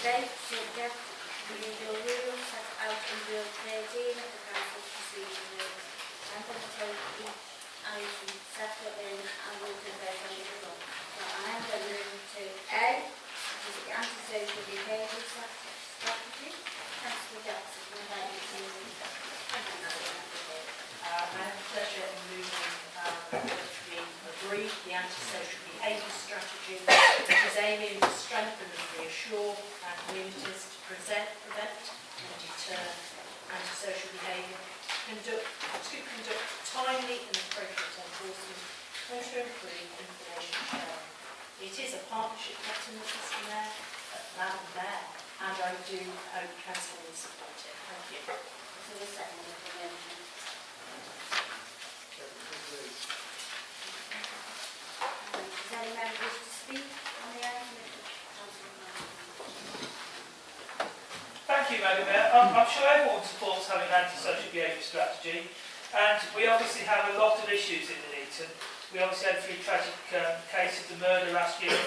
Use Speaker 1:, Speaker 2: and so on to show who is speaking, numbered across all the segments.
Speaker 1: state, subject to the usual rules set out in Rule 13 of the Council's Procedure Rules, and undertake each item separate in and will be based on the law. So I am going to move to A, which is the antisocial behaviour strategy. Councillor Jackson, would you like to move?
Speaker 2: I have the pleasure in moving we agree the antisocial behaviour strategy, which is aiming to strengthen and reassure our communities to prevent and deter antisocial behaviour, to conduct timely and appropriate enforcement, and to improve information sharing. It is a partnership mechanism, Mr. Mayor, that and there, and I do hope Council will support it. Thank you.
Speaker 1: So the second information. Does any member wish to speak on the item?
Speaker 3: Thank you, Madam Mayor. I'm sure everyone supports having an antisocial behaviour strategy, and we obviously have a lot of issues in Nuneaton. We obviously had 3 tragic cases of murder last year and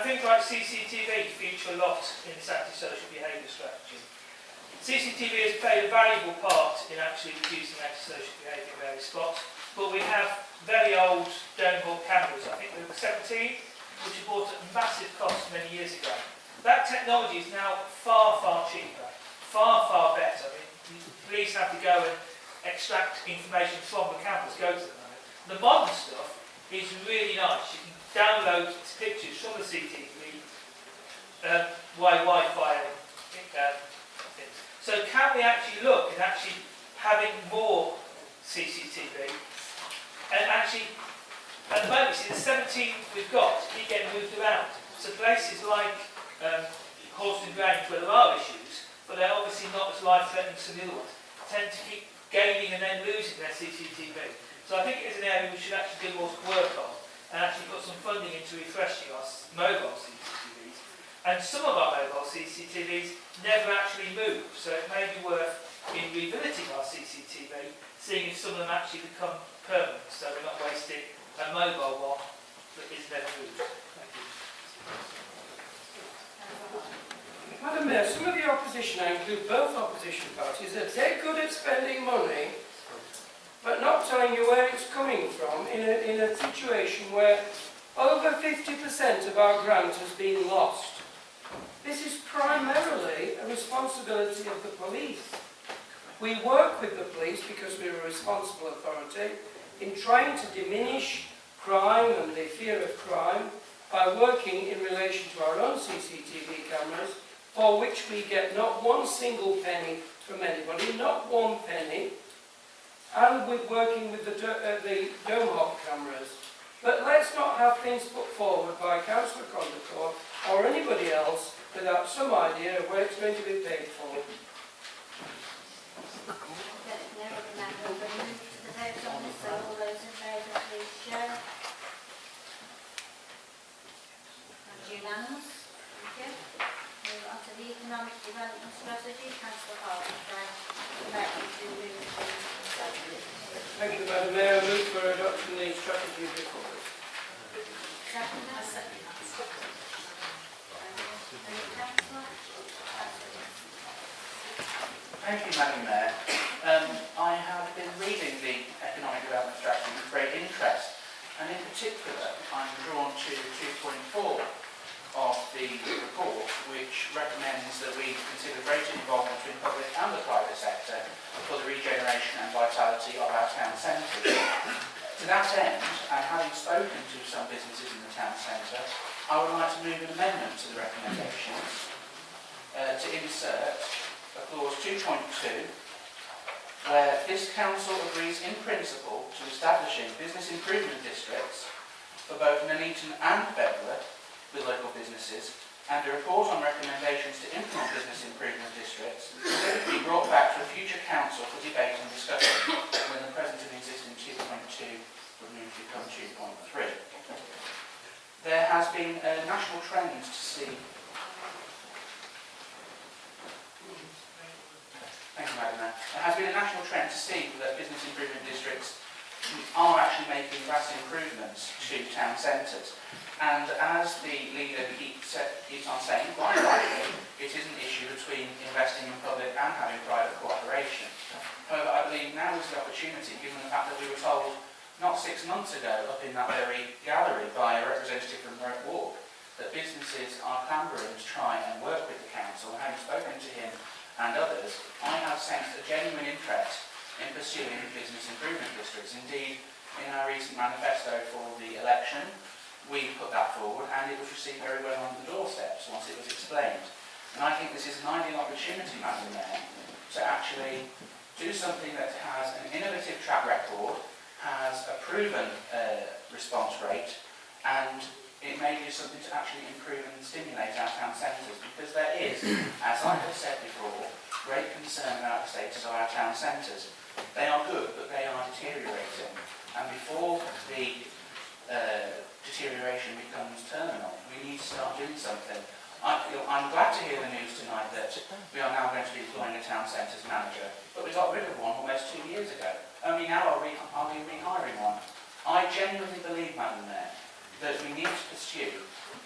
Speaker 3: things like CCTV feature a lot in this antisocial behaviour strategy. CCTV has played a valuable part in actually reducing antisocial behaviour in various spots, but we have very old downhole cameras, I think they were 17, which were bought at massive cost many years ago. That technology is now far, far cheaper, far, far better. I mean, the police have to go and extract information from the cameras, go to them. The modern stuff is really nice. You can download pictures from the CCTV via Wi-Fi things. So can we actually look at actually having more CCTV? And actually, at the moment, see the 17 we've got keep getting moved around. So places like Horston Grange, where there are issues, but they're obviously not as life-threatening as some of the other ones, tend to keep gaining and then losing their CCTV. So I think it is an area we should actually do more work on and actually put some funding into refreshing our mobile CCTVs. And some of our mobile CCTVs never actually move, so it may be worth in revisiting our CCTV, seeing if some of them actually become permanent, so we're not wasting a mobile one that is never moved. Thank you.
Speaker 4: Madam Mayor, some of the opposition, I include both opposition parties, are dead good at spending money but not telling you where it's coming from in a situation where over 50% of our grant has been lost. This is primarily a responsibility of the police. We work with the police because we're a responsible authority in trying to diminish crime and the fear of crime by working in relation to our own CCTV cameras, for which we get not one single penny from anybody, not one penny, and we're working with the dome hop cameras. But let's not have things put forward by Councillor Condacourt or anybody else without some idea of where it's going to be paid for.
Speaker 1: Unanimous. Thank you. Move on to the Economic Development Strategy. Councillor Harvey,
Speaker 4: Thank you, Madam Mayor. I move for adopting the strategy report.
Speaker 1: Second.
Speaker 2: I second that.
Speaker 5: Thank you, Madam Mayor. I have been reading the Economic Development Strategy with great interest, and in particular, I'm drawn to 2.4 of the report, which recommends that we consider greater involvement between the public and the private sector for the regeneration and vitality of our town centres. To that end, and having spoken to some businesses in the town centre, I would like to move an amendment to the recommendations to insert a clause 2.2, where this council agrees in principle to establishing business improvement districts for both Nuneaton and Bedworth with local businesses, and a report on recommendations to implement business improvement districts to be brought back to a future council for debate and discussion when the present and existing 2.2 would move to become 2.3. There has been a national trend to see. Thank you, Madam Mayor. There has been a national trend to see that business improvement districts are actually making vast improvements to town centres. And as the leader keeps on saying, quite rightly, opportunity, given the fact that we were told not 6 months ago up in that very gallery by a representative from Roke Walk that businesses are clambering to try and work with the council. And having spoken to him and others, I have sensed a genuine interest in pursuing business improvement districts. Indeed, in our recent manifesto for the election, we put that forward and it was received very well on the doorsteps once it was explained. And I think this is an ideal opportunity, Madam Mayor, to actually do something that has an innovative track record, has a proven response rate, and it may do something to actually improve and stimulate our town centres, because there is, as I have said before, great concern about the status of our town centres. They are good, but they are deteriorating, and before the deterioration becomes terminal, we need to start doing something. I'm glad to hear the news tonight that we are now going to be employing a town centres manager, but we got rid of one almost 2 years ago. Only now are we rehiring one. I genuinely believe, Madam Mayor, that we need to pursue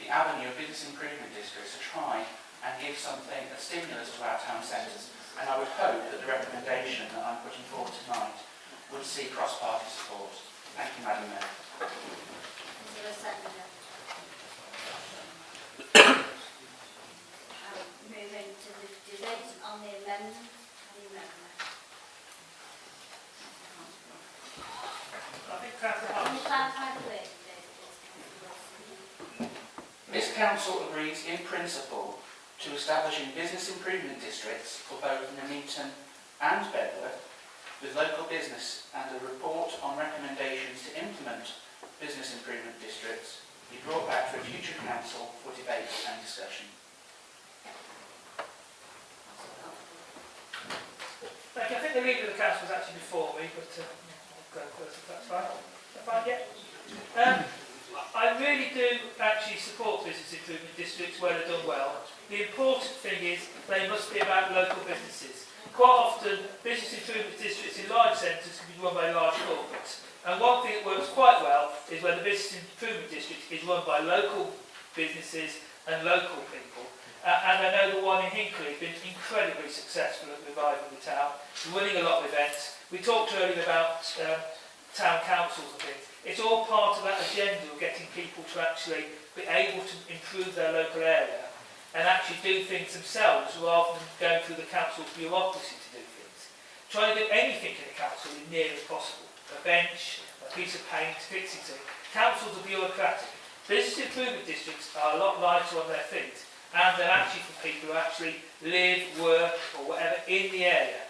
Speaker 5: the avenue of business improvement districts to try and give something, a stimulus to our town centres. And I would hope that the recommendation that I'm putting forward tonight would see cross-party support. Thank you, Madam Mayor.
Speaker 1: Is there a second? Moving to the debate on the amendment.
Speaker 3: I think Councillor Hunt.
Speaker 5: This council agrees in principle to establishing business improvement districts for both Nuneaton and Bedworth, with local business, and a report on recommendations to implement business improvement districts be brought back to a future council for debate and discussion.
Speaker 3: Thank you. I think the leader of the council was actually before me, but I'll go first if that's fine. Is that fine? Yeah. I really do actually support business improvement districts where they're done well. The important thing is they must be about local businesses. Quite often, business improvement districts in large centres can be run by large corporates. And one thing that works quite well is when the business improvement district is run by local businesses and local people. And I know the one in Hinckley has been incredibly successful at reviving the town, running a lot of events. We talked earlier about town councils and things. It's all part of that agenda of getting people to actually be able to improve their local area and actually do things themselves rather than going through the council's bureaucracy to do things. Trying to do anything in the council is near as possible. A bench, a piece of paint, fixing something. Councils are bureaucratic. Business improvement districts are a lot lighter on their feet, and they're actually for people who actually live, work or whatever in the area.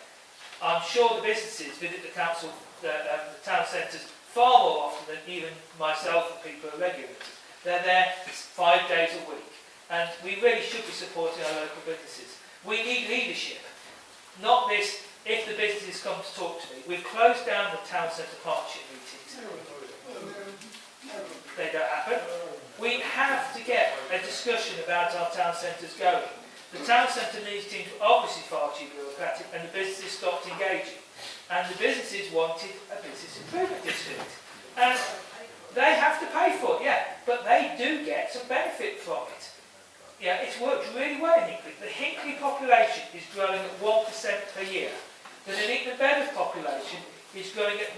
Speaker 3: I'm sure the businesses visit the council, the town centres far more often than even myself and people who are regulars. They're there 5 days a week, and we really should be supporting our local businesses. We need leadership, not this, if the businesses come to talk to me. We've closed down the town centre partnership meetings. They don't happen. We have to get a discussion about our town centres going. The town centre needs to obviously far too bureaucratic, and the businesses stopped engaging. And the businesses wanted a business improvement district. And they have to pay for it, yeah, but they do get some benefit from it. Yeah, it's worked really well in Hinckley. The Hinckley population is growing at 1% per year. The Nuneaton and Bedworth population is growing at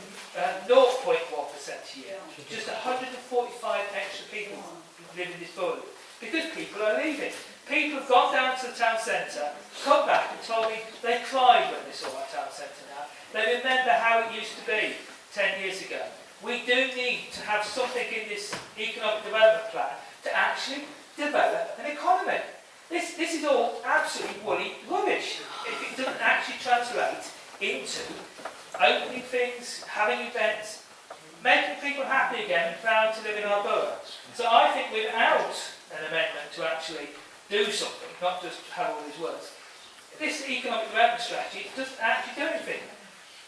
Speaker 3: 0.1% a year. Just 145 extra people live in this borough because people are leaving. People have gone down to the town centre, come back and told me they cried when they saw our town centre now. They remember how it used to be 10 years ago. We do need to have something in this economic development plan to actually develop an economy. This is all absolutely woolly rubbish if it doesn't actually translate into opening things, having events, making people happy again and proud to live in our borough. So I think without an amendment to actually do something, not just have all these words, this economic development strategy doesn't actually do anything.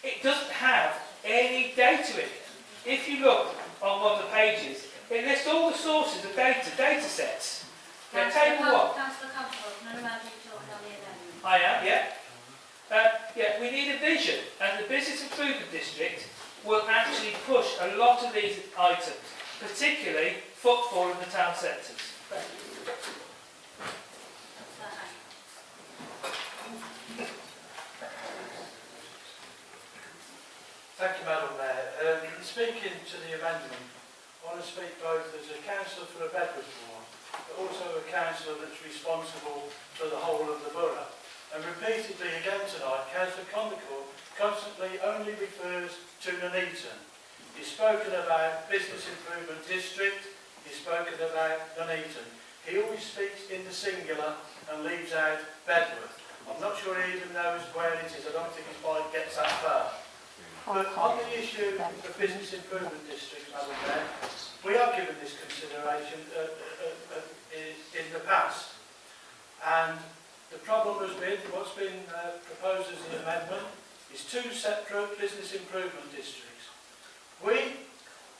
Speaker 3: It doesn't have any data in it. If you look on one of the pages, it lists all the sources of data sets. They're table one.
Speaker 1: Councillor Campbell, none of you talking on the amendment.
Speaker 3: I am, yeah. Yeah, we need a vision, and the business improvement district will actually push a lot of these items, particularly footfall in the town centres. Thank you.
Speaker 6: Thank you, Madam Mayor. Speaking to the amendment, I want to speak both as a councillor for a Bedworth ward, but also a councillor that's responsible for the whole of the borough. And repeatedly again tonight, Councillor Condicourt constantly only refers to Nuneaton. He's spoken about Business Improvement District, he's spoken about Nuneaton. He always speaks in the singular and leaves out Bedworth. I'm not sure he even knows where it is. I don't think his mind gets that far. But on the issue of Business Improvement District, Madam Mayor, we have given this consideration in the past. And the problem has been, what's been proposed as the amendment, is two separate business improvement districts. We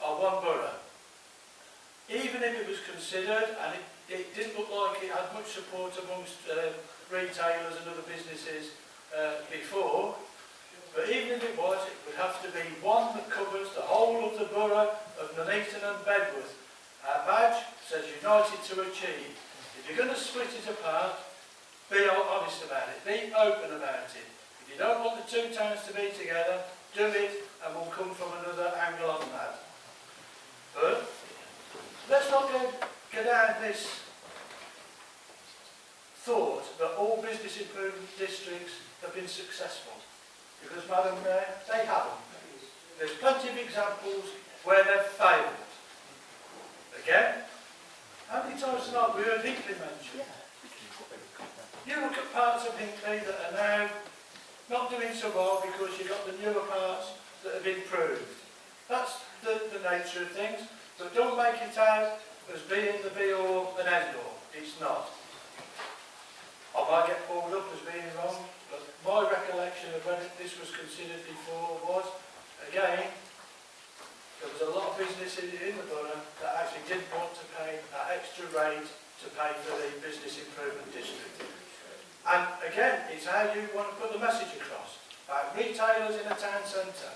Speaker 6: are one borough. Even if it was considered, and it didn't look like it had much support amongst retailers and other businesses before, but even if it was, it would have to be one that covers the whole of the borough of Nuneaton and Bedworth. Our badge says United to Achieve. If you're going to split it apart, be honest about it, be open about it. If you don't want the two towns to be together, do it, and we'll come from another angle on that. But let's not go down this thought that all business improvement districts have been successful. Because, Madam Mayor, they haven't. There's plenty of examples where they've failed. Again, how many times tonight we heard Hinkley mentioned? You look at parts of Hinkley that are now not doing so well because you've got the newer parts that have improved. That's the nature of things, but don't make it out as being the be-all and end-all. It's not. I might get pulled up as being wrong, but my recollection of when this was considered before was, again, there was a lot of businesses in the borough that actually didn't want to pay that extra rate to pay for the business improvement district. And again, it's how you want to put the message across. About retailers in a town centre.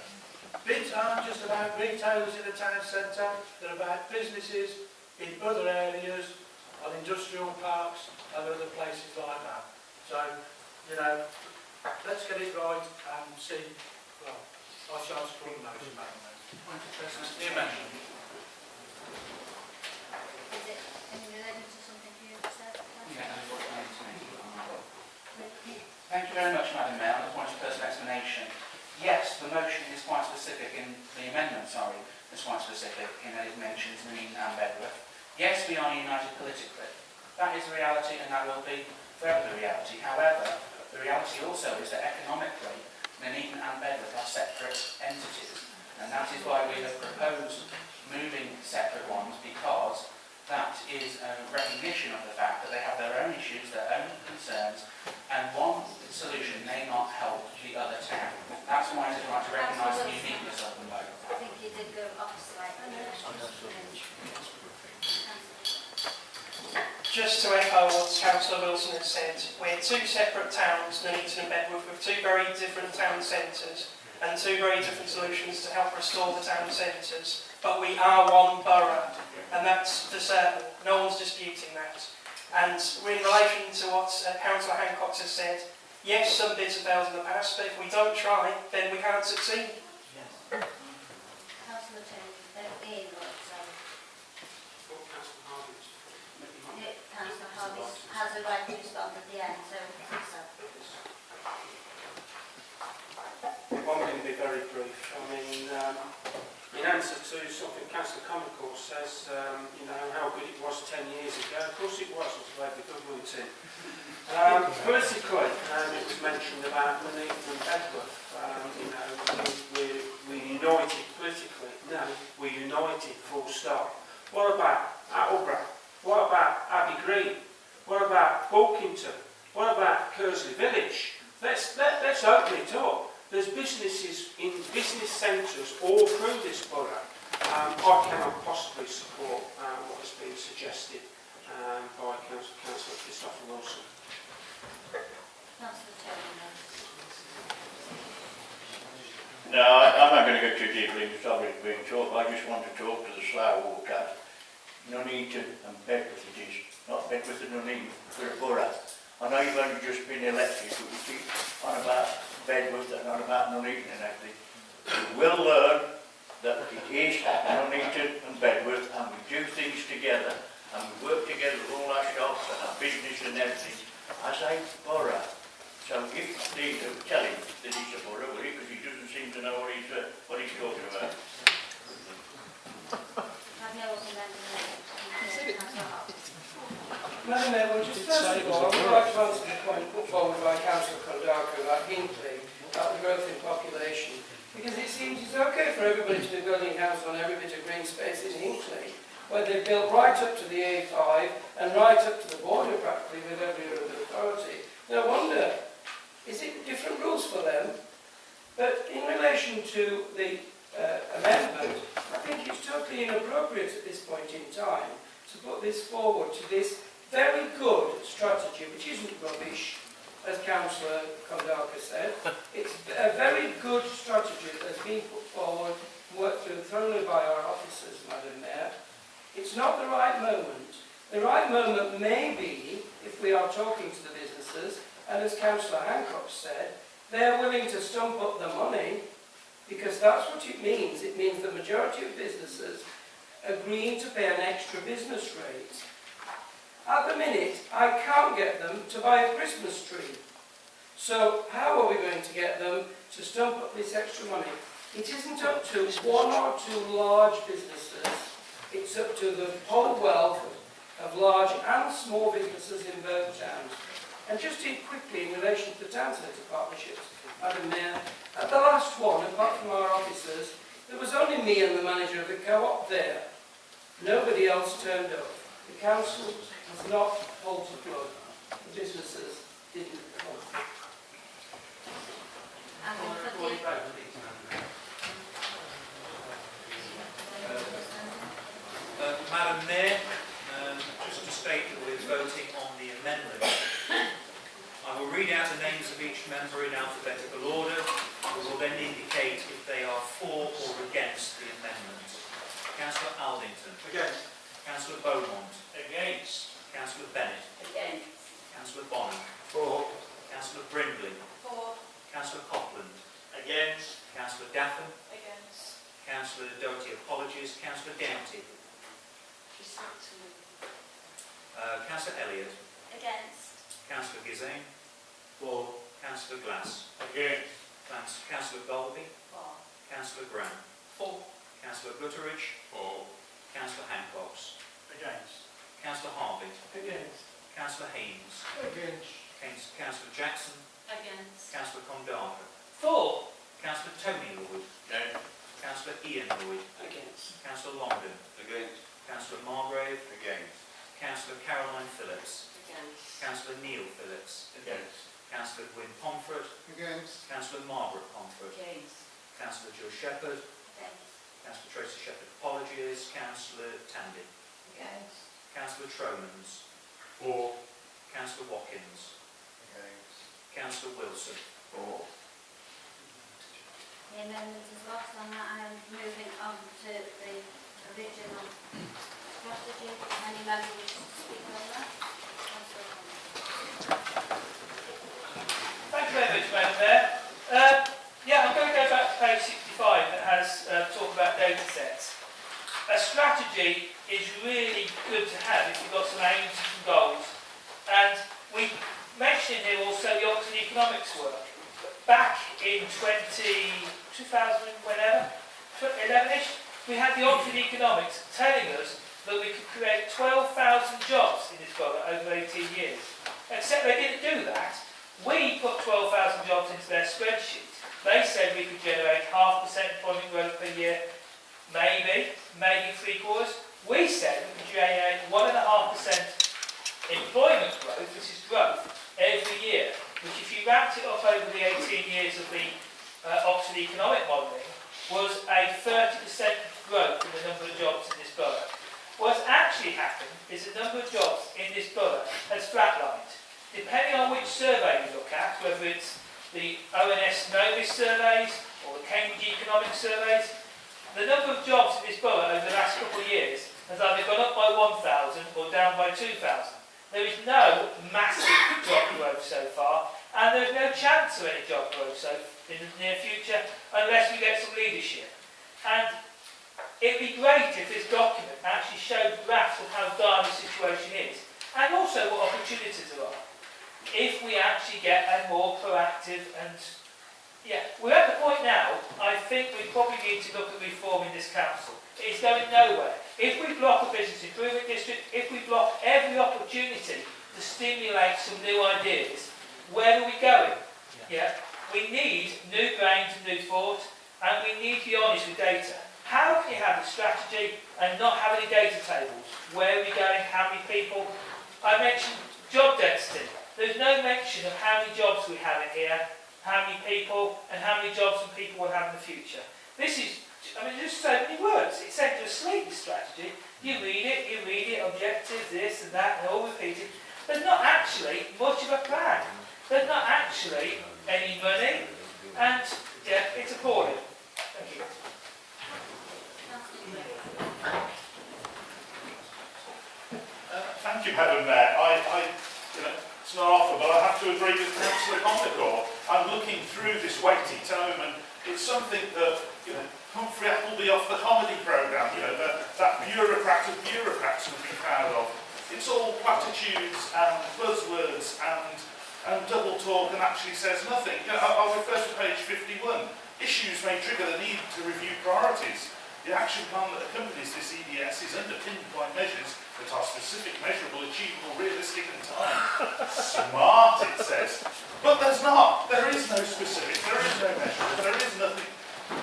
Speaker 6: Bids aren't just about retailers in a town centre, they're about businesses in other areas, on industrial parks and other places like that. So, you know, let's get it right and see, well, I shall support the motion, Madam Mayor.
Speaker 5: The amendment.
Speaker 1: Is it in relation to something you said?
Speaker 5: Thank you very much, Madam Mayor. On the point of personal explanation, yes, the motion is quite specific in the amendment, sorry, is quite specific in that it mentions Nuneaton and Bedworth. Yes, we are united politically. That is the reality and that will be forever the reality. However, the reality also is that economically, Nuneaton and Bedworth are separate entities. And that is why we have proposed moving separate ones, because that is a recognition of the fact that they have their own issues, their own concerns, and one solution may not help the other town. That's why it is right to recognise the uniqueness of them both.
Speaker 1: I think you did go off slightly.
Speaker 7: Just to echo what Councillor Wilson has said, we're two separate towns, Nuneaton and Bedworth, with two very different town centres and two very different solutions to help restore the town centres. But we are one borough, and that's for certain. No one's disputing that. And in relation to what Councillor Hancock has said, yes, some bids have failed in the past, but if we don't try, then we can't succeed.
Speaker 1: Councillor Ian, Councillor Harvey has a right to respond at the end, so
Speaker 4: I'm going to be very brief. I mean, in answer to something Councillor Condicourt says, you know, how good it was 10 years ago. Of course it was, it was very good, wasn't it? Politically, it was mentioned about Nuneaton and Bedworth. You know, we're united politically. No, we're united, full stop. What about Attleborough? What about Abbey Green? What about Bulkington? What about Kersley Village? Let's open it up. There's businesses in business centres all through this borough. I cannot possibly support what has been suggested by Councillor Christopher Wilson.
Speaker 1: Councillor Turner.
Speaker 8: No, I'm not going to go too deeply into topic being talk. I just want to talk to the slough walkout. Nuneaton and Bedworth it is, not Bedworth and Nuneaton, we're a borough. I know you've only just been elected, but you keep on about Bedworth and on about Nuneaton and everything. we will learn that it is Nuneaton and Bedworth, and we do things together, and we work together with all our shops and our business and everything as a borough. So if they tell him that he's a borough, will he? Because he doesn't seem to know what he's talking about.
Speaker 4: Madam Mayor, well, just first of all, I would like to answer the point put forward by Councillor Kondaka about Hinckley, about the growth in population, because it seems it's okay for everybody to be building houses on every bit of green space in Hinckley, where they've built right up to the A5 and right up to the border practically with every other authority. No wonder. Is it different rules for them? But in relation to the amendment, I think it's totally inappropriate at this point in time to put this forward to this very good strategy, which isn't rubbish, as Councillor Kondaka said. It's a very good strategy that's been put forward, worked through thoroughly by our officers, Madam Mayor. It's not the right moment. The right moment may be if we are talking to the businesses, and as Councillor Hancock said, they're willing to stump up the money, because that's what it means. It means the majority of businesses agreeing to pay an extra business rate. At the minute, I can't get them to buy a Christmas tree. So how are we going to get them to stump up this extra money? It isn't up to one or two large businesses. It's up to the whole wealth of large and small businesses in both towns. And just quickly in relation to the town centre partnerships, Madam Mayor, at the last one, apart from our officers, there was only me and the manager of the co-op there. Nobody else turned up. The council has not pulled the plug. The businesses didn't come.
Speaker 9: Madam Mayor, just to state that we're voting on the amendment. I will read out the names of each member in alphabetical order. We will then indicate if they are for or against the amendment. Councillor Aldington.
Speaker 6: Against.
Speaker 9: Councillor Beaumont.
Speaker 3: Against.
Speaker 9: Councillor Bennett.
Speaker 1: Against.
Speaker 9: Councillor Bonner.
Speaker 6: For.
Speaker 9: Councillor Brindley.
Speaker 1: For.
Speaker 9: Councillor Copland.
Speaker 6: Against.
Speaker 9: Councillor Daffin.
Speaker 1: Against.
Speaker 9: Councillor Doty apologies. Councillor Doughty. Councillor Elliott.
Speaker 1: Against.
Speaker 9: Councillor Gizane.
Speaker 6: For.
Speaker 9: Councillor Glass.
Speaker 6: Against.
Speaker 9: Councillor Golby.
Speaker 1: For.
Speaker 9: Councillor Brown.
Speaker 3: For.
Speaker 9: Councillor Gutteridge.
Speaker 6: For.
Speaker 9: Councillor Hancocks.
Speaker 6: Against.
Speaker 9: Councillor Harvey.
Speaker 6: Against.
Speaker 9: Councillor Haynes.
Speaker 6: Against.
Speaker 9: Councillor Jackson.
Speaker 1: Against.
Speaker 9: Councillor Kondaka.
Speaker 3: For.
Speaker 9: Councillor Tony Lloyd.
Speaker 6: Against.
Speaker 9: Councillor Ian Lloyd.
Speaker 4: Against.
Speaker 9: Councillor Longdon.
Speaker 6: Against.
Speaker 9: Councillor Margrave.
Speaker 6: Against.
Speaker 9: Councillor Caroline Phillips.
Speaker 1: Against.
Speaker 9: Councillor Neil Phillips.
Speaker 6: Against.
Speaker 9: Councillor Gwyn Pomfret.
Speaker 6: Against.
Speaker 9: Councillor Margaret Pomfret.
Speaker 1: Against.
Speaker 9: Councillor Jill Shepherd.
Speaker 1: Against.
Speaker 9: Councillor Tracy Shepherd apologies. Councillor Tandy.
Speaker 1: Against.
Speaker 9: Councillor Tromans.
Speaker 6: For.
Speaker 9: Councillor Watkins.
Speaker 6: Against.
Speaker 9: Councillor Wilson.
Speaker 6: For.
Speaker 1: The amendment is lost on that. I am moving on to the original strategy. Any member wishes to speak on that?
Speaker 3: Thank you very much, Madam Mayor. I'm going to go back to page 65 that has talk about data sets. A strategy is really good to have if you've got some aims and some goals. And we mentioned here also the Oxford economics work. Back in 11ish, we had the Oxford economics telling us that we could create 12,000 jobs in this borough over 18 years. Except they didn't do that. We put 12,000 jobs into their spreadsheet. They said we could generate 0.5% employment growth per year, maybe 3/4. We said we could generate 1.5% employment growth, which is growth, every year, which if you wrapped it up over the 18 years of the Oxford economic modelling, was a 30% growth in the number of jobs in this borough. What's actually happened is the number of jobs in this borough has flatlined. Depending on which survey you look at, whether it's the ONS Novus surveys or the Cambridge economic surveys, the number of jobs in this borough over the last couple of years has either gone up by 1,000 or down by 2,000. There is no massive job growth so far, and there is no chance of any job growth in the near future, unless we get some leadership. And it'd be great if this document actually showed graphs of how dire the situation is, and also what opportunities there are. If we actually get a more proactive and... Yeah, we're at the point now, I think we probably need to look at reforming this council. It's going nowhere. If we block a business improvement district, if we block every opportunity to stimulate some new ideas, where are we going? Yeah, we need new brains and new thought, and we need to be honest with data. How can you have a strategy and not have any data tables? Where are we going? How many people? I mentioned job density. There's no mention of how many jobs we have in here, how many people, and how many jobs and people will have in the future. This is, I mean, there's so many words. It's sent to a sleep, this strategy. You read it, objectives, this and that, and all repeated. There's not actually much of a plan. There's not actually any money, and yeah, it's appalling. Thank you.
Speaker 10: Thank you, Madam Mayor. You know, it's not often, but I have to agree with Councillor Conacher. I'm looking through this weighty tome, and it's something that, you know, Humphrey Appleby off the comedy programme, you know, that bureaucrat of bureaucrats would be proud of. It's all platitudes and buzzwords and double talk, and actually says nothing. You know, I'll refer to page 51. Issues may trigger the need to review priorities. The action plan that accompanies this EDS is underpinned by measures that are specific, measurable, achievable, realistic and time. Smart, it says. But there's not. There is no specific, there is no measurable, there is nothing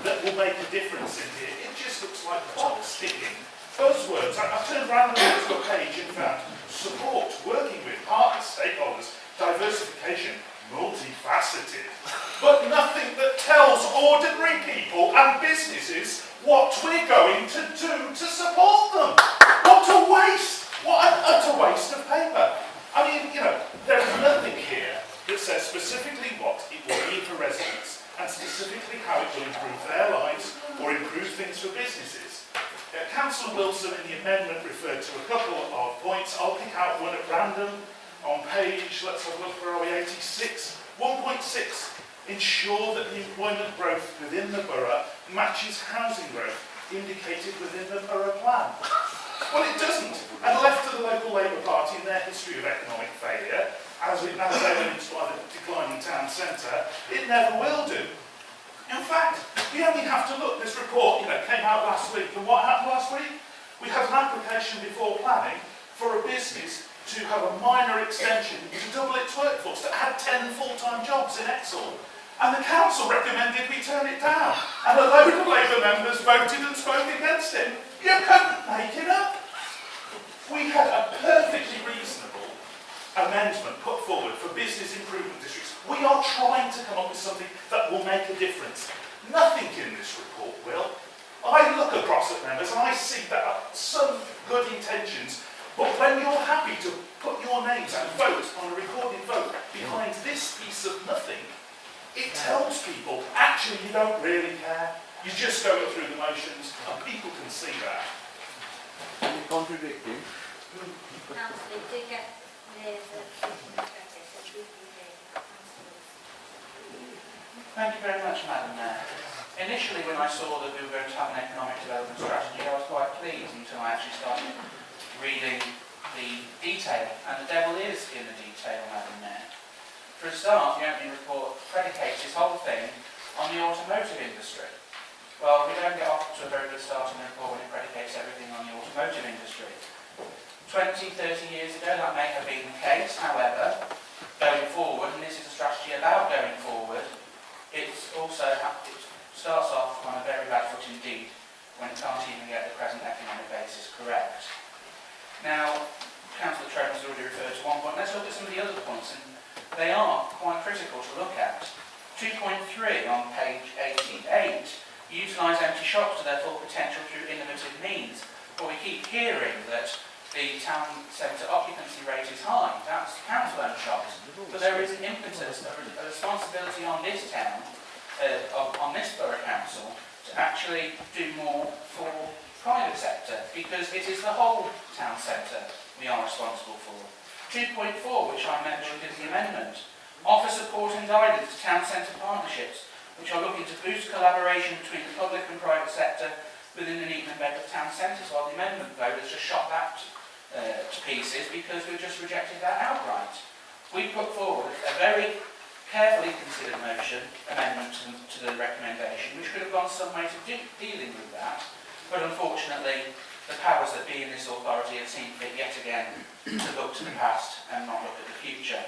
Speaker 10: that will make a difference in here. It just looks like box ticking. Buzzwords. I've turned randomly to a page and found support, working with partners, stakeholders, diversification, multifaceted. But nothing that tells ordinary people and businesses what we're going to do to support them. What a waste! What an utter waste of paper. I mean, you know, there is nothing here that says specifically what it will mean for residents and specifically how it will improve their lives or improve things for businesses. Councillor Wilson in the amendment referred to a couple of points. I'll pick out one at random on page, let's have a look, where are we, 86. 1.6. Ensure that the employment growth within the borough matches housing growth indicated within the borough plan. Well, it doesn't. And left to the local Labour Party in their history of economic failure, as evidenced by the declining town centre, it never will do. In fact, we only have to look. This report, you know, came out last week, and what happened last week? We had an application before planning for a business to have a minor extension to double its workforce, that had 10 full-time jobs in Exhall. And the council recommended we turn it down. And a load of Labour members voted and spoke against it. You couldn't make it up. We had a perfectly reasonable amendment put forward for business improvement districts. We are trying to come up with something that will make a difference. Nothing in this report will. I look across at members and I see that some good intentions, but when you're happy to put your names and vote on a recorded vote behind this piece of nothing, it tells people, actually, you don't really care. You just go through the motions, and people can see that.
Speaker 11: Are you contradicting?
Speaker 1: Councillor, do get
Speaker 5: Thank you very much, Madam Mayor. Initially, when I saw that we were going to have an economic development strategy, I was quite pleased until I actually started reading the detail. And the devil is in the detail, Madam Mayor. For a start, the opening report predicates this whole thing on the automotive industry. Well, we don't get off to a very good start in the report when it predicates everything on the automotive industry. 20, 30 years ago, that may have been the case. However, going forward, and this is a strategy about going forward, it starts off on a very bad foot indeed when it can't even get the present economic basis correct. Now, Councillor Trent has already referred to one point. Let's look at some of the other points, and they are quite critical to look at. 2.3 on page 88, utilise empty shops to their full potential through innovative means. But we keep hearing that the town centre occupancy rate is high. That's council-owned shops. But there is an impetus, a responsibility on this town, on this borough council, to actually do more for private sector, because it is the whole town centre we are responsible for. 2.4, which I mentioned in the amendment, offer support and guidance to town centre partnerships which are looking to boost collaboration between the public and private sector within the Neaton and Bedworth town centres. While the amendment vote has just shot that to pieces because we've just rejected that outright. We put forward a very carefully considered amendment to the recommendation, which could have gone some way to dealing with that, but unfortunately the powers that be in this authority have seen fit yet again to look to the past and not look at the future.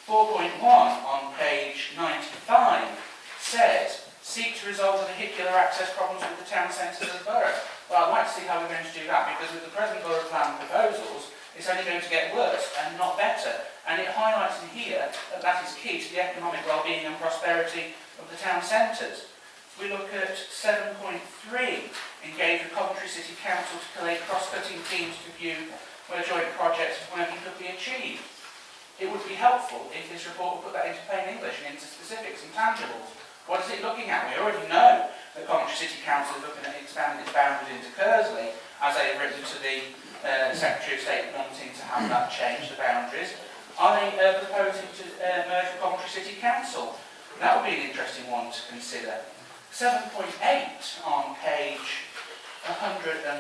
Speaker 5: 4.1 on page 95 says, seek to resolve the vehicular access problems with the town centres of the borough. Well, I'd like to see how we're going to do that, because with the present borough plan proposals, it's only going to get worse and not better. And it highlights in here that that is key to the economic well-being and prosperity of the town centres. We look at 7.3, engage with Coventry City Council to collate cross-cutting teams to view where joint projects and working could be achieved. It would be helpful if this report would put that into plain English and into specifics and tangibles. What is it looking at? We already know that Coventry City Council is looking at expanding its boundaries into Kersley, as they have written to the Secretary of State wanting to have that change, the boundaries. Are they proposing to merge with Coventry City Council? That would be an interesting one to consider. 7.8 on page 101.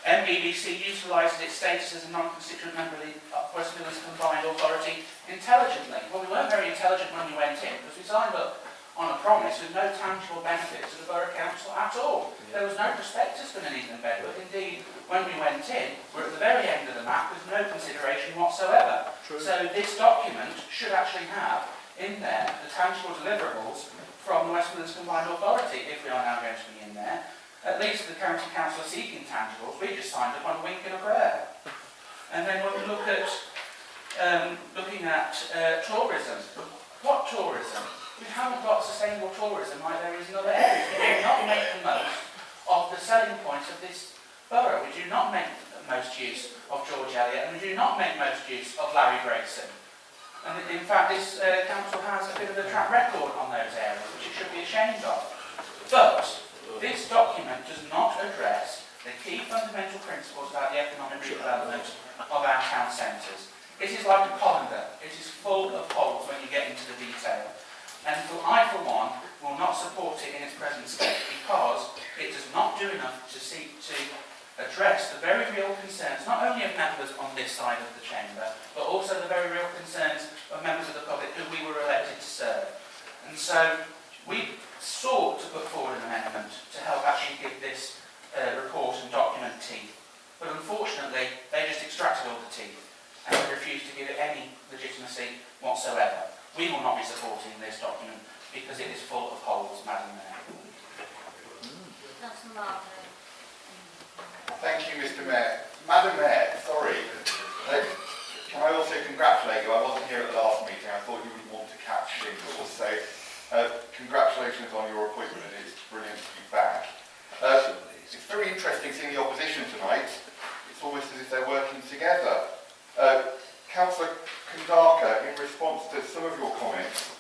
Speaker 5: NBBC utilises its status as a non-constituent member of the West Midlands Combined Authority intelligently. Well, we weren't very intelligent when we went in, because we signed up on a promise with no tangible benefit to the Borough Council at all. There was no prospectus for Nuneaton and Bedworth. Indeed, when we went in, we're at the very end of the map with no consideration whatsoever. True. So this document should actually have in there the tangible deliverables from the West Midlands Combined Authority, if we are now going to be in there. At least the County Council are seeking tangibles. We just signed up on a wink and a prayer. And then when we look at looking at tourism, what tourism? We haven't got sustainable tourism like there is in other areas. We do not make the most of the selling points of this borough. We do not make the most use of George Eliot, and we do not make most use of Larry Grayson. And in fact, this council has a bit of a track record on those areas, which it should be ashamed of. But this document does not address the key fundamental principles about the economic redevelopment of our town centres. It is like a colander. It is full of holes when you get into the detail. And I, for one, will not support it in its present state, because it does not do enough to seek to address the very real concerns, not only of members on this side of the chamber, but also the very real concerns of members of the public who we were elected to serve. And so we sought to put forward an amendment to help actually give this report and document teeth. But unfortunately, they just extracted all the teeth and refused to give it any legitimacy whatsoever. We will not be supporting this document because it is full of holes, Madam Mayor.
Speaker 1: Councillor Martin.
Speaker 12: Thank you, Mr. Mayor. Madam Mayor, sorry. Can I also congratulate you? I wasn't here at the last meeting. I thought you would want to catch shingles. So, congratulations on your appointment. It's brilliant to be back. It's very interesting seeing the opposition tonight. It's almost as if they're working together. Councillor Kandaka, in response to some of your comments,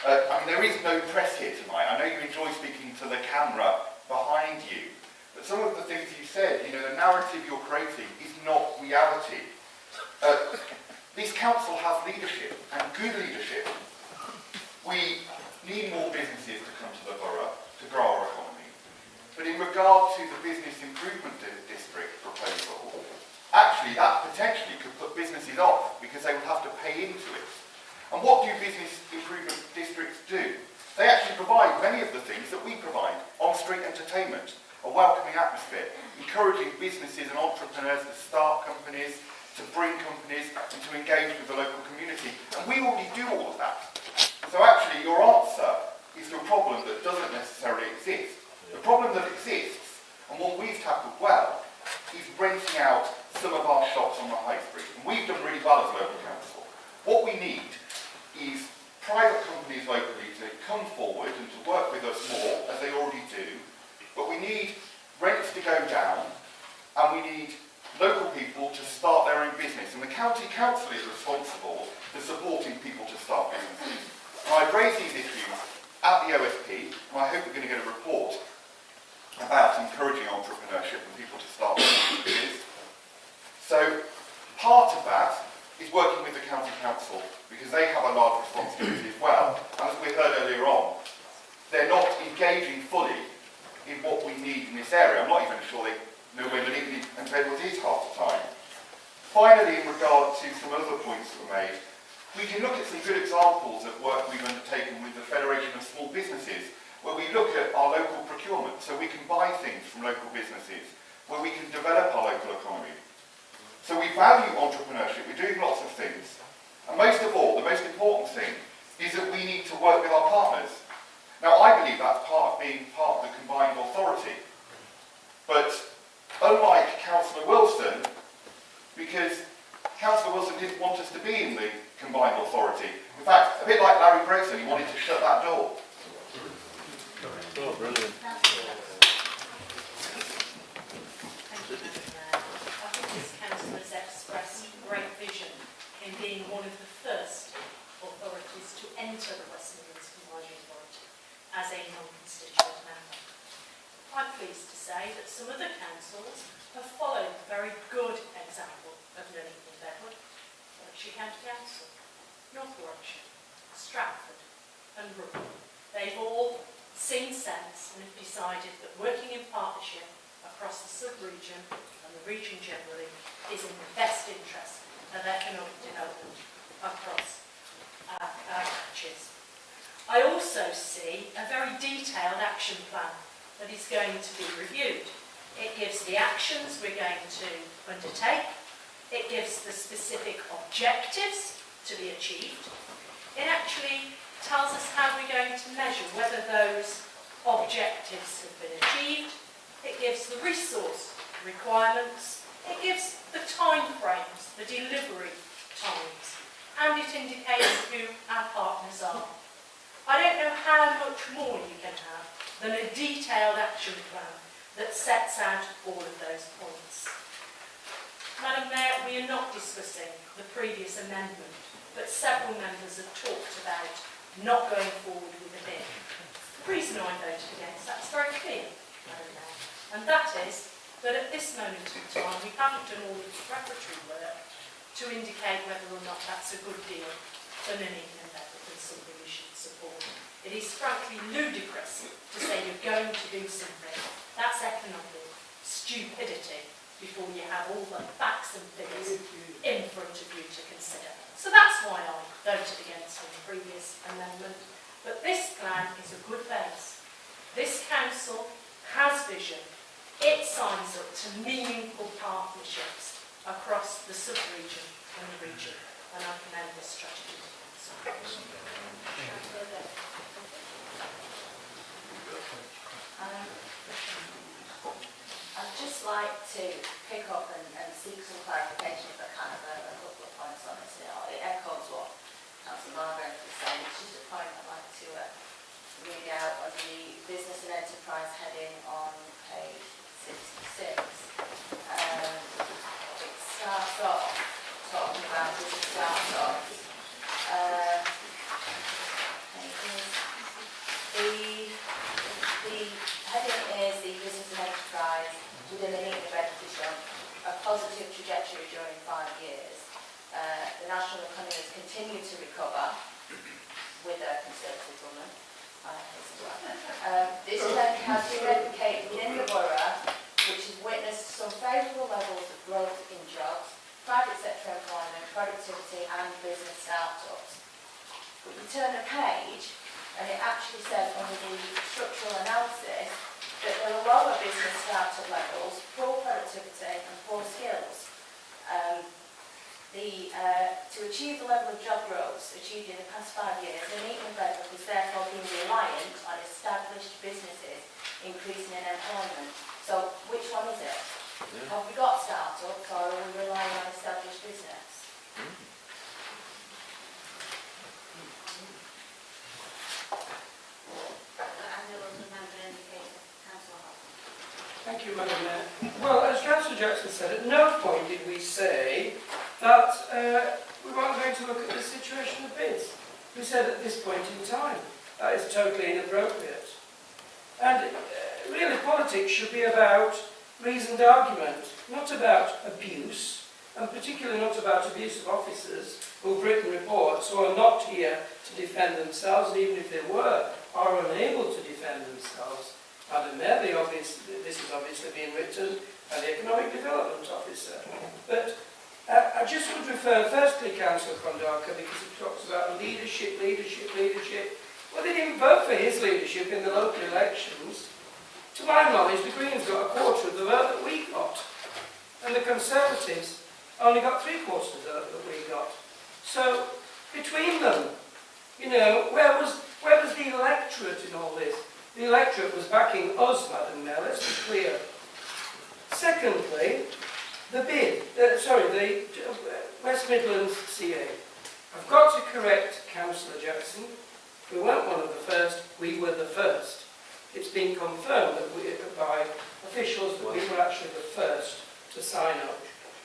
Speaker 12: I mean, there is no press here tonight. I know you enjoy speaking to the camera behind you. But some of the things you said, you know, the narrative you're creating is not reality. This council has leadership, and good leadership. We need more businesses to come to the borough to grow our economy. But in regard to the business improvement district proposal, actually that potentially could put businesses off because they would have to pay into it. And what do business improvement districts do? They actually provide many of the things that we provide: on-street entertainment, a welcoming atmosphere, encouraging businesses and entrepreneurs to start companies, to bring companies, and to engage with the local community. And we already do all of that. So actually your answer is to a problem that doesn't necessarily exist. The problem that exists, and what we've tackled well, is renting out some of our shops on the high street. And we've done really well as a local council. What we need is private companies locally to come forward and to work with us more, as they already do. But we need rents to go down, and we need local people to start their own business. And the county council is responsible for supporting people to start businesses. And I've raised these issues at the OSP, and I hope we're going to get a report about encouraging entrepreneurship and people to start businesses. So part of that is working with the county council, because they have a large responsibility as well. And as we heard earlier on, they're not engaging fully in what we need in this area. I'm not even sure they know where Nuneaton and Bedworth is half the time. Finally, in regard to some other points that were made, we can look at some good examples of work we've undertaken with the Federation of Small Businesses, where we look at our local procurement, so we can buy things from local businesses, where we can develop our local economy. So we value entrepreneurship, we're doing lots of things. And most of all, the most important thing is that we need to work with our partners. Now, I believe that's part of being part of the combined authority. But unlike Councillor Wilson, because Councillor Wilson didn't want us to be in the combined authority. In fact, a bit like Larry Grayson, he wanted to shut that door.
Speaker 11: Oh, brilliant.
Speaker 2: Thank you, Madam Mayor. I think this council has expressed great vision in being one of the first authorities to enter the West Midlands Combined Authority as a non-constituent member. I'm pleased to say that some other councils have followed the very good example of Nuneaton and Bedworth, Warwickshire County Council, North Warwickshire, Stratford and Rugby. They've all seen sense and have decided that working in partnership across the sub-region and the region generally is in the best interest of economic development across our patches. I also see a very detailed action plan that is going to be reviewed. It gives the actions we're going to undertake. It gives the specific objectives to be achieved. It actually tells us how we're going to measure whether those objectives have been achieved. It gives the resource requirements. It gives the time frames, the delivery times, and it indicates who our partners are. I don't know how much more you can have than a detailed action plan that sets out all of those points. Madam Mayor, we are not discussing the previous amendment, but several members have talked about not going forward with a bid. The reason I voted against that is very clear, Madam Mayor, and that is that at this moment in time we haven't done all the preparatory work to indicate whether or not that's a good deal for Nuneaton and Bedworth and something we should support. It is frankly ludicrous to say you're going to do something. That's economic stupidity before you have all the facts and figures in front of you to consider. So that's why I voted against the previous amendment. But this plan is a good base. This council has vision. It signs up to meaningful partnerships across the sub-region and the region. And I commend this strategy to the council.
Speaker 1: I'd just like to pick up and seek some clarification if I can of a couple of points on this. It echoes what Councillor Margaret was saying. It's just a point I'd like to read out on the business and enterprise heading on page 66. It starts off talking about business startups. The heading is the business and enterprise within the Nuneaton and Bedworth has shown a positive trajectory during 5 years. The national economy has continued to recover with a Conservative government. This trend has been replicated within the borough, which has witnessed some favourable levels of growth in jobs, private sector employment, productivity and business startups. But you turn the page and it actually says under the structural analysis that there are lower business startup levels, poor productivity and poor skills. To achieve the level of job growth achieved in the past 5 years, Nuneaton and Bedworth has therefore been reliant on established businesses increasing in employment. So which one is it? Yeah. Have we got startups or are we relying on established business?
Speaker 4: Thank you, Madam Mayor. Well, as Councillor Jackson said, at no point did we say that we weren't going to look at the situation of bids. We said at this point in time. That is totally inappropriate. And really politics should be about reasoned argument, not about abuse, and particularly not about abuse of officers who have written reports who are not here to defend themselves, and even if they were, are unable to defend themselves. Madam Mayor, this is obviously being written by the Economic Development Officer. But I just would refer firstly, Councillor Kondaka, because it talks about leadership. Well, they didn't vote for his leadership in the local elections. To my knowledge, the Greens got a quarter of the vote that we got. And the Conservatives only got 3/4 of the vote that we got. So, between them, you know, where was the electorate in all this? The electorate was backing us, Madam Mayor, let's be clear. Secondly, the West Midlands CA. I've got to correct Councillor Jackson. We weren't one of the first, we were the first. It's been confirmed that by officials that we were actually the first to sign up.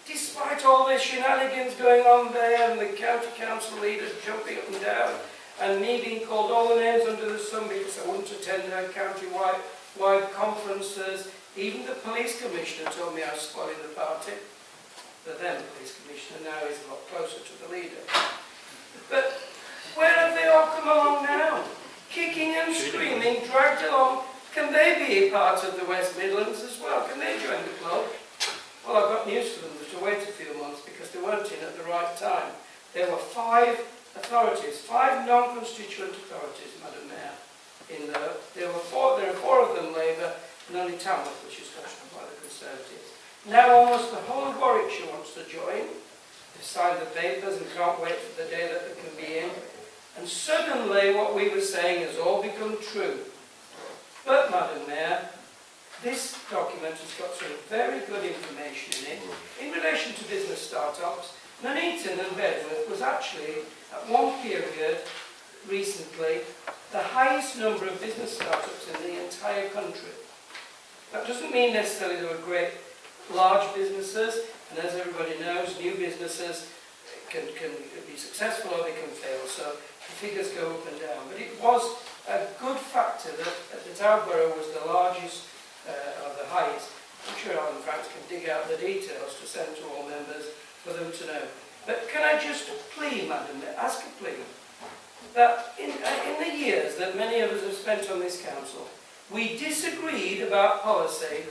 Speaker 4: Despite all the shenanigans going on there and the county council leaders jumping up and down and me being called all the names under the sun because I wouldn't attend their county-wide conferences. Even the police commissioner told me I was spoiling the party. The then police commissioner now is a lot closer to the leader. But where have they all come along now? Kicking and screaming, dragged along. Can they be a part of the West Midlands as well? Can they join the club? Well, I've got news for them to wait a few months because they weren't in at the right time. There were 5 authorities, 5 non-constituent authorities, Madam Mayor, in there. There are 4 of them Labour and only Tamworth, which is controlled by the Conservatives. Now almost the whole of Warwickshire wants to join. They've signed the papers and can't wait for the day that they can be in. And suddenly what we were saying has all become true. But, Madam Mayor, this document has got some very good information in it. In relation to business start-ups, Nuneaton and Bedworth was actually, at one period recently, the highest number of business start-ups in the entire country. That doesn't mean necessarily there were great large businesses, and as everybody knows, new businesses can be successful or they can fail, so the figures go up and down. But it was a good factor that our borough was the largest or the highest. I'm sure Alan Franks can dig out the details to send to all members for them to know. But can I just plea, Madam, ask a plea, that in the years that many of us have spent on this council, we disagreed about policy,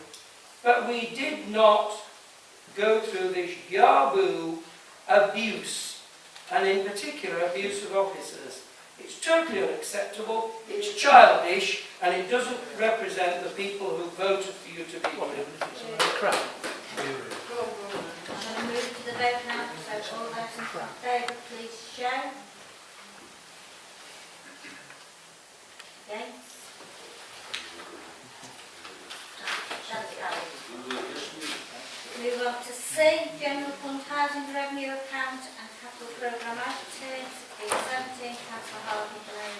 Speaker 4: but we did not go through this yaboo abuse, and in particular abuse of officers. It's totally unacceptable, it's childish, and it doesn't represent the people who voted for you to be here.
Speaker 1: I'm going to move to the vote now, so all those in favour, please show. Against? That's carried. Move on to C, General Fund Housing Revenue Account and Capital Programme Active, 16-17, Councillor Harvey, Delaney,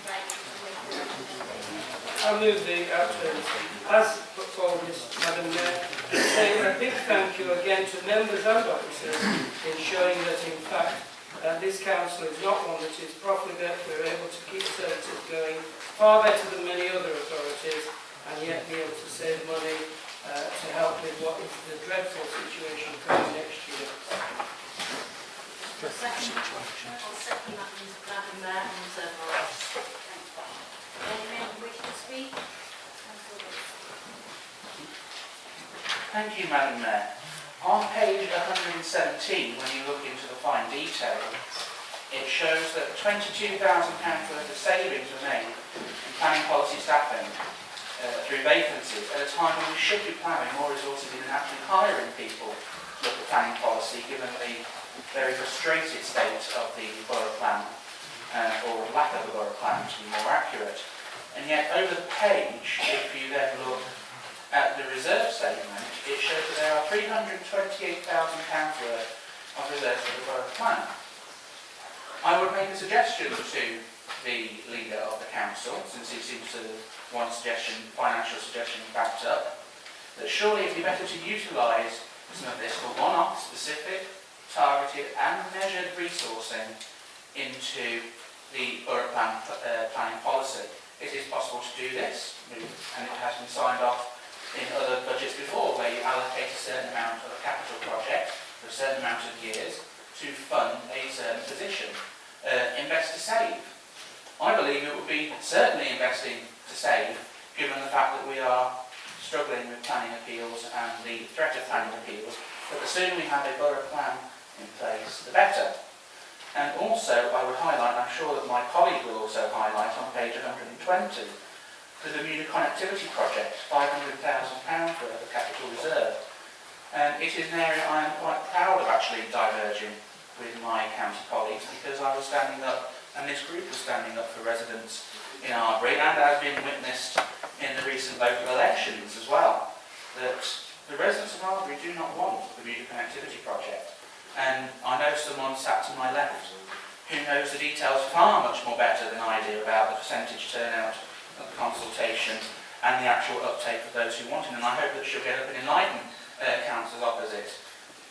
Speaker 4: I move the outturns as put forward, Madam Mayor, saying a big thank you again to members and officers in showing that in fact this council is not one that is profligate. We're able to keep services going far better than many other authorities and yet be able to save money to help with what is the dreadful situation coming next year.
Speaker 2: I'll second that, Madam Mayor, and reserve my rights.
Speaker 1: Anyone wish to speak?
Speaker 5: Thank you, Madam Mayor. On page 117, when you look into the fine detail, it shows that £22,000 worth of savings were made in planning policy staffing through vacancies at a time when we should be ploughing more resources in actually hiring people to look at planning policy, given the very frustrated state of the borough plan, or lack of a borough plan to be more accurate. And yet over the page, if you then look at the reserve statement, it shows that there are £328,000 worth of reserves for the borough plan. I would make a suggestion to the leader of the council, since he seems to want financial suggestion backed up, that surely it would be better to utilise some of this for one-off, specific, targeted and measured resourcing into the borough planning policy. It is possible to do this, and it has been signed off in other budgets before, where you allocate a certain amount of a capital project for a certain amount of years to fund a certain position. Invest to save. I believe it would be certainly investing to save, given the fact that we are struggling with planning appeals and the threat of planning appeals, but the sooner we have a borough plan in place, the better. And also, I would highlight, and I'm sure that my colleague will also highlight on page 120, the Bermuda Connectivity Project, £500,000 worth of capital reserve. And it is an area I am quite proud of actually diverging with my county colleagues, because I was standing up, and this group was standing up for residents in Arbury, and has been witnessed in the recent local elections as well, that the residents of Arbury do not want the Bermuda Connectivity Project. And I know someone sat to my left who knows the details far much more better than I do about the percentage turnout of the consultation and the actual uptake of those who want it. And I hope that she'll get up and enlighten councillors opposite.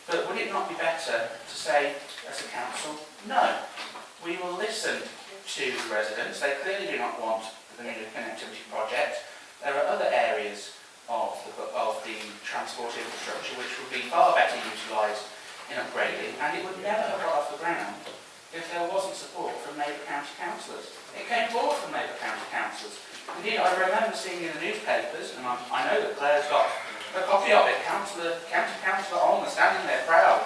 Speaker 5: But would it not be better to say, as a council, no, we will listen to the residents. They clearly do not want the Bermuda Connectivity Project. There are other areas of the transport infrastructure which would be far better utilised in upgrading, and it would never have got off the ground if there wasn't support from Labour County councillors. It came forward from Labour County councillors. Indeed, I remember seeing in the newspapers, and I know that Claire's got a copy of it, County Councillor Olmer standing there proud,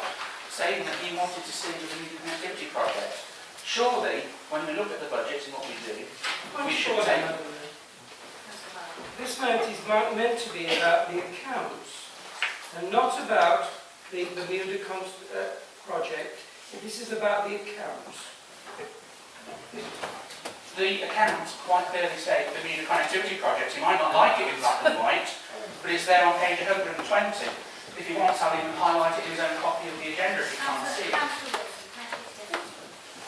Speaker 5: saying that he wanted to see the Bermuda Connectivity Project. Surely, when we look at the budget and what we do, we should take...
Speaker 4: This note is meant to be about the accounts, and not about the Bermuda project. This is about the accounts.
Speaker 5: The accounts quite clearly say the Bermuda Connectivity Project. You might not like it in black and white, but it's there on page 120. If you want, I'll even highlight it in his own copy of the agenda if you can't see it.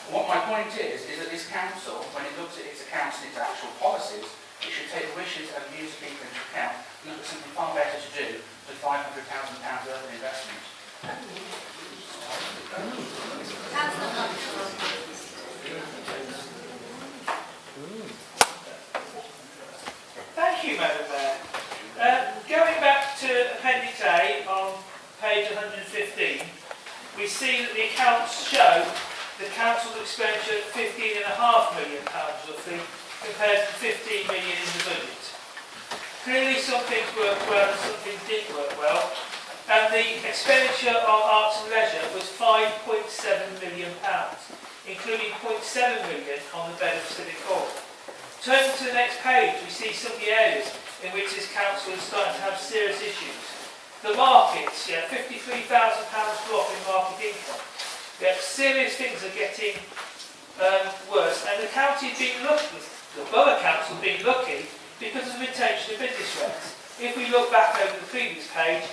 Speaker 5: What my point is that this council, when it looks at its accounts and its actual policies, it should take the wishes and views of people into account and look at something far better to do than £500,000 worth of investment.
Speaker 3: Thank you, Madam Mayor. Going back to Appendix A on page 115, we see that the accounts show the council's expenditure at £15.5 million roughly, compared to 15 million in the budget. Clearly some things worked well and some things didn't work well. And the expenditure on arts and leisure was £5.7 million, including £0.7 million on the bed of Civic Hall. Turning to the next page, we see some of the areas in which this council is starting to have serious issues. The markets, £53,000 drop in market income. Serious things are getting worse, and the county being lucky, the borough council being lucky because of the retention of business rates. If we look back over the previous page,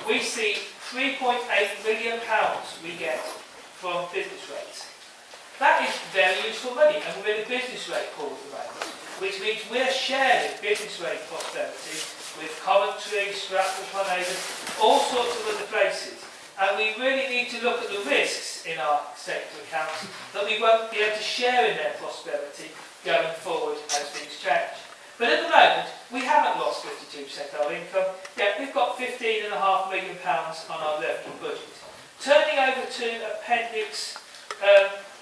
Speaker 3: we see £3.8 million we get from business rates. That is very useful money, and we're in a business rate pool at the moment, which means we're sharing business rate prosperity with Coventry, Stratford-upon-Avon, all sorts of other places. And we really need to look at the risks in our sector accounts that we won't be able to share in their prosperity going forward as things change. But at the moment, we haven't lost 52% of our income, yet we've got £15.5 million on our revenue budget. Turning over to Appendix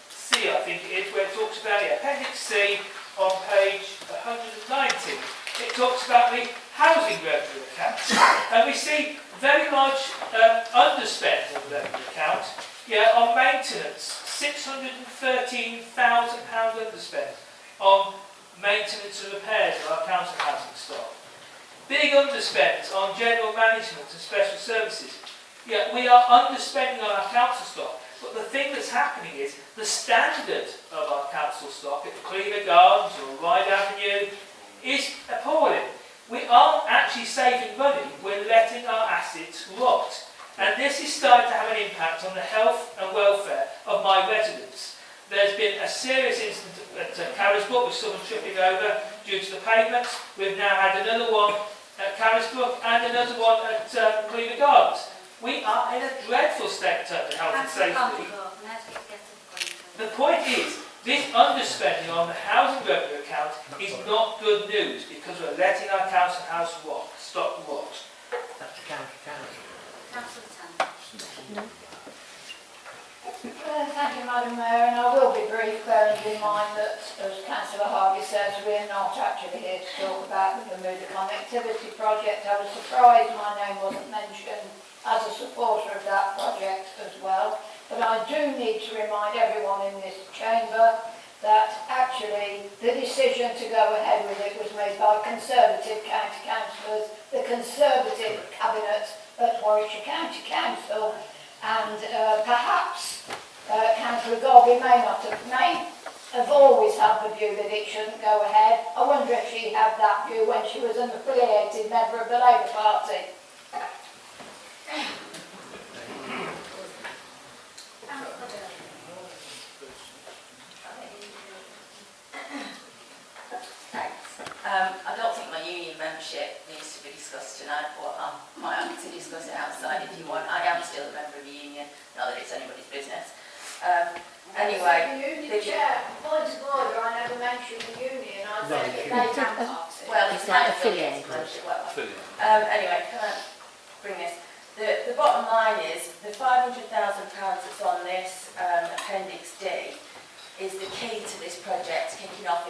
Speaker 3: C, I think it is, where it talks about it. Appendix C on page 190, it talks about the housing revenue accounts. And we see very large underspend on the revenue account. On maintenance, £613,000 underspend on maintenance and repairs of our council housing stock. Big underspends on general management and special services. We are underspending on our council stock, but the thing that's happening is the standard of our council stock at Cleaver Gardens or Ryde Avenue is appalling. We aren't actually saving money, we're letting our assets rot. And this is starting to have an impact on the health and welfare of my residents. There's been a serious incident at Carisbrook with someone tripping over due to the pavement. We've now had another one at Carisbrook and another one at Cleaver Gardens. We are in a dreadful state in terms of health and safety. The point is, this underspending on the housing revenue account is not good news because we're letting our council house stock rot.
Speaker 9: That's the county council.
Speaker 1: Thank you,
Speaker 13: Madam Mayor, and I will be brief, bearing in mind that, as Councillor Harvey says, we're not actually here to talk about the Bermuda Connectivity Project. I was surprised my name wasn't mentioned as a supporter of that project as well. But I do need to remind everyone in this chamber that actually the decision to go ahead with it was made by Conservative county councillors, the Conservative cabinet at Warwickshire County Council, and perhaps Councillor Gorby may have always had the view that it shouldn't go ahead. I wonder if she had that view when she was an affiliated member of the Labour Party.
Speaker 14: I don't think my union membership needs to be discussed tonight, but I'm quite happy to discuss it outside if you want. I am still a member of the union, not that it's anybody's business. Anyway,
Speaker 13: the union chair, point of order, I never mentioned the union. I said that they can pass it.
Speaker 14: Well, it's like affiliated. Anyway, can I bring this? The bottom line is the £500,000 that's on this Appendix D is the key to this project kicking off.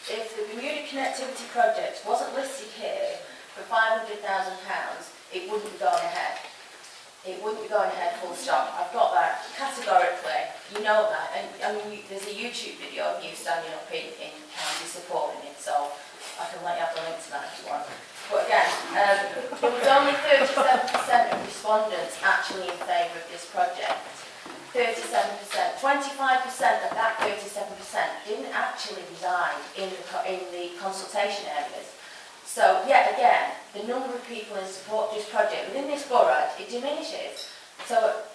Speaker 14: If the Bermuda Connectivity Project wasn't listed here for £500,000, it wouldn't be going ahead. It wouldn't be going ahead full stop. I've got that categorically. You know that. And I mean, there's a YouTube video of you standing up in county supporting it, so I can let you have the link to that if you want. But again, there was only 37% of respondents actually in favour of this project. 37%, 25% of that 37% didn't actually reside in the consultation areas. So yet again, the number of people in support of this project within this borough, it diminishes. So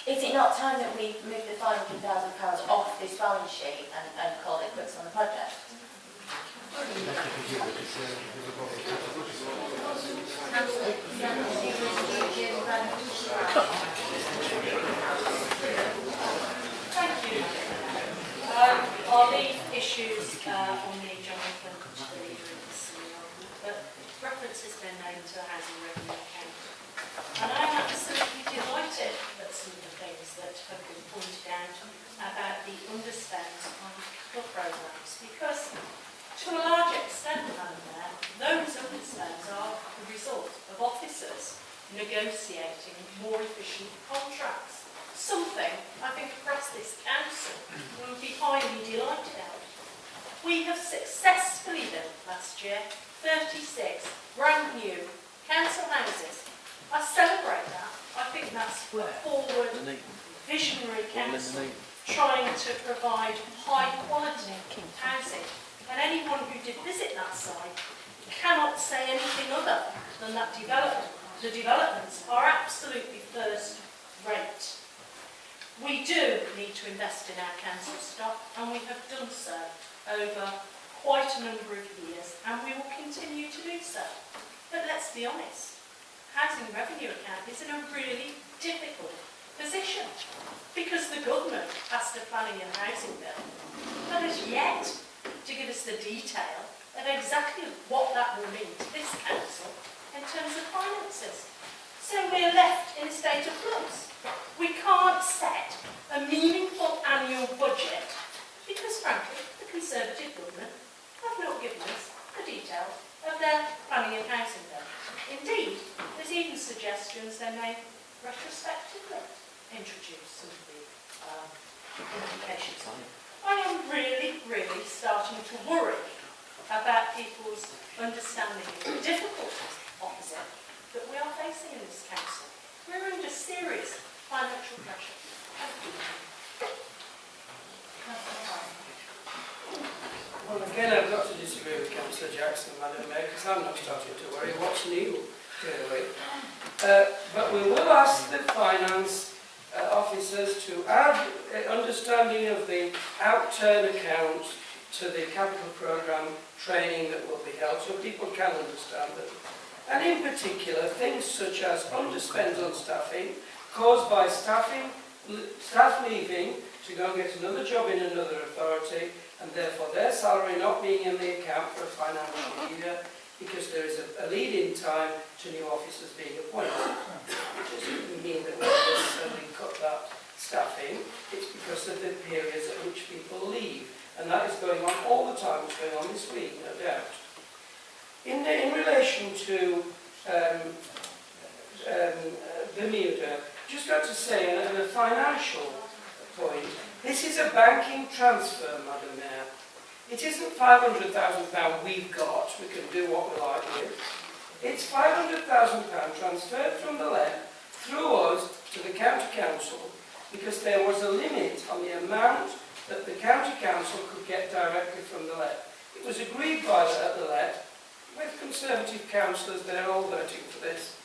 Speaker 14: is it not time that we move the £500,000 off this balance sheet and call it quits on the project?
Speaker 2: Thank you. I'll leave issues on the agenda for the leader of the CEO, but reference has been made to a housing revenue account. And I'm absolutely delighted at some of the things that have been pointed out about the underspends on capital programmes, because to a large extent, those underspends are the result of officers negotiating more efficient contracts. Something I think across this council will be highly delighted at. We have successfully built last year 36 brand new council houses. I celebrate that. I think that's a forward, visionary council trying to provide high quality housing. And anyone who did visit that site cannot say anything other than that the developments are absolutely first rate. We do need to invest in our council stock, and we have done so over quite a number of years, and we will continue to do so. But let's be honest, housing revenue account is in a really difficult position because the government passed a planning and housing bill that has yet to give us the detail of exactly what that will mean to this council in terms of finances. So we're left in a state of flux. We can't set a meaningful annual budget because, frankly, the Conservative government have not given us the details of their planning and housing bill. Indeed, there's even suggestions they may retrospectively introduce some of the implications. I am really, really starting to worry about people's understanding of the difficulties opposite that we are facing in this council. We're under serious financial pressure.
Speaker 4: Well, again, I've got to disagree with Councillor Jackson, Madam Mayor, because I'm not starting to worry. What's new, clearly? But we will ask the finance officers to add understanding of the outturn accounts to the capital programme training that will be held, so people can understand them. And in particular, things such as underspends on staffing caused by staff leaving to go and get another job in another authority, and therefore their salary not being in the account for a financial year because there is a lead-in time to new officers being appointed. Which doesn't mean that we necessarily cut that staffing, it's because of the periods at which people leave. And that is going on all the time. It's going on this week, no doubt. In relation to Bermuda, just got to say, on a financial point, this is a banking transfer, Madam Mayor. It isn't £500,000 we've got, we can do what we like with. It's £500,000 transferred from the LEP through us to the County Council because there was a limit on the amount that the County Council could get directly from the LEP. It was agreed by the LEP, with Conservative councillors, they're all voting for this.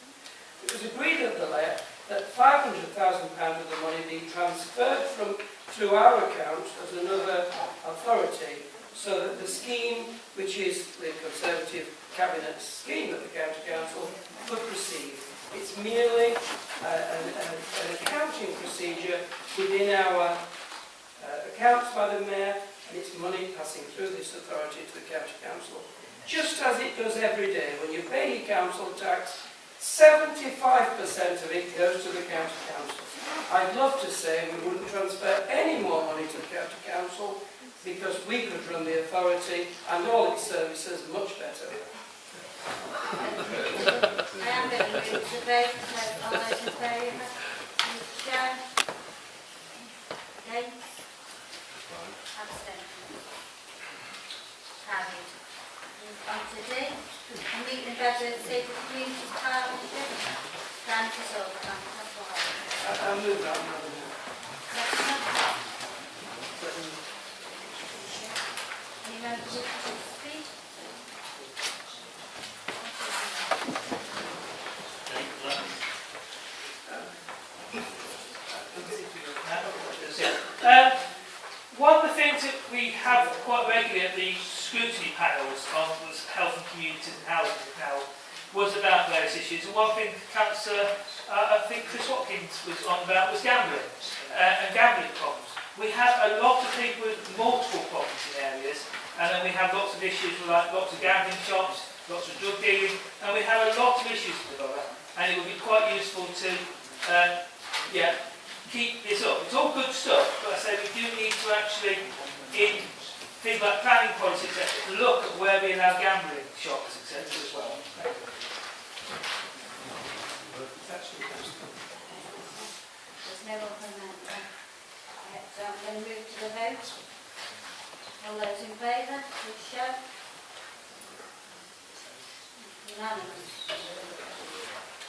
Speaker 4: It was agreed at the LEP that £500,000 of the money be transferred through our account as another authority, so that the scheme, which is the Conservative Cabinet's scheme at the County Council, could proceed. It's merely an accounting procedure within our accounts by the Mayor, and it's money passing through this authority to the County Council. Just as it does every day. When you pay your council tax, 75% of it goes to the County Council. I'd love to say we wouldn't transfer any more money to the County Council because we could run the authority and all its services much better.
Speaker 1: I am going to move to vote. All those in favour? Show. Against? Abstention. Carried. Move on to D. A meeting better Safety Communities Partnership. Dan Casulta.
Speaker 4: I'll move that, Madam Mayor.
Speaker 1: Any members wish to speak?
Speaker 3: One of the things that we have quite regularly at the scrutiny panels on health and communities and housing now was about various issues. And one thing Councillor, I think Chris Watkins was on about was gambling and gambling problems. We have a lot of people with multiple problems in areas, and then we have lots of issues with like lots of gambling shops, lots of drug dealing, and we have a lot of issues with all that. And it would be quite useful to, keep this up. It's all good stuff, but I say we do need to actually, in things like planning policy, etc., look at where we allow gambling shops, etc. as well.
Speaker 1: There's no other member. So I'm going to move to the vote. All those in favour, please show. Unanimous.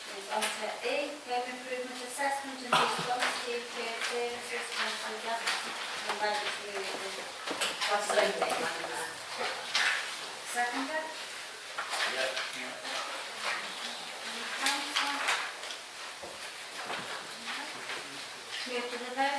Speaker 1: Move on to E, home improvement assessment and responsibility of care services, Councillor Jackson and Legislature. Seconder?
Speaker 8: Yeah.
Speaker 1: Councillor? Move to the vote.